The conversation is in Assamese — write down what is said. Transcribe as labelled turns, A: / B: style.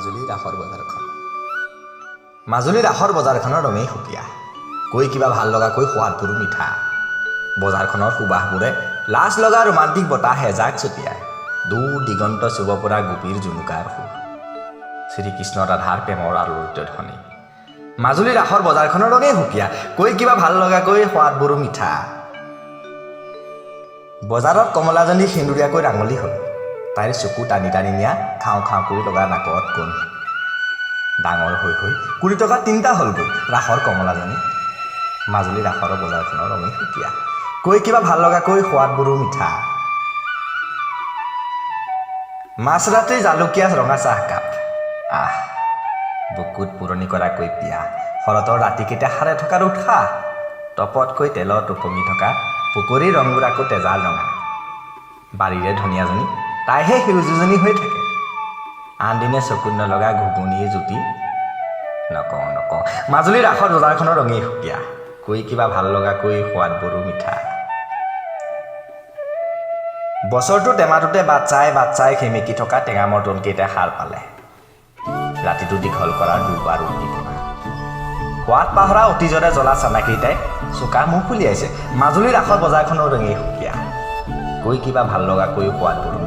A: মাজুলীৰ ৰাসৰ বজাৰখন মাজুলীৰ ৰাসৰ বজাৰখনৰ ৰঙেই সুকীয়া কৈ কিবা ভাল লগাকৈ সোৱাদবোৰো মিঠা বজাৰখনৰ সুবাসবোৰে লাজ লগা ৰোমান্টিক বতাহ হেজাক ছটিয়ায় দূৰ দিগন্ত চুব পৰা গোপীৰ জুনুকাৰ সুৰ শ্ৰীকৃষ্ণ ৰাধাৰ প্ৰেমৰ আলোড়িত ধ্বনি মাজুলীৰ ৰাসৰ বজাৰখনৰ ৰঙেই সুকীয়া কৈ কিবা ভাল লগাকৈ সোৱাদবোৰো মিঠা বজাৰত কমলাজনী সেন্দুৰীয়াকৈ ৰাঙলী হ'ল তাইৰ চকু টানি টানি নিয়া খাওঁ খাওঁ কৰি লগা নাকত কোন ডাঙৰ হৈ হৈ 20 টকা তিনিটা হ'লগৈ ৰাসৰ কমলাজনী মাজুলীৰ ৰাসৰ বজাৰখনৰ ৰঙেই সুকীয়া কৈ কিবা ভাল লগাকৈ সোৱাদবোৰো মিঠা মাছ ৰাতিৰ জালুকীয়া ৰঙা চাহকাপ বুকুত পুৰণি কৰাকৈ পিয়া শৰতৰ ৰাতিকেইটা সাৰে থকাৰ উৎসাহ টপতকৈ তেলত উপঙি থকা পুকুৰীৰ ৰংগুৰাকো তেজাল ৰঙা বাৰীৰে ধনিয়াজনী তাইহে সেউজীজনী হৈ থাকে আন দিনে চকুত নলগা ঘুগুনিৰ জুতি নকওঁ মাজুলীৰ ৰাসৰ বজাৰখনৰ ৰঙেই সুকীয়া কৈ কিবা ভাল লগাকৈ সোৱাদবোৰো মিঠা বছৰটো টেমাটোতে বাট চাই সেমেকি থকা টেঙামৰ টনকেইটাই সাৰ পালে ৰাতিটো দীঘল কৰাৰ দুবাৰ উদ্দীপনা সোৱাদ পাহৰা অতীজৰে জ্বলা চানাকেইটাই চোকা মুখ উলিয়াইছে মাজুলীৰ ৰাসৰ বজাৰখনৰ ৰঙেই সুকীয়া কৈ কিবা ভাল লগাকৈ সোৱাদবোৰো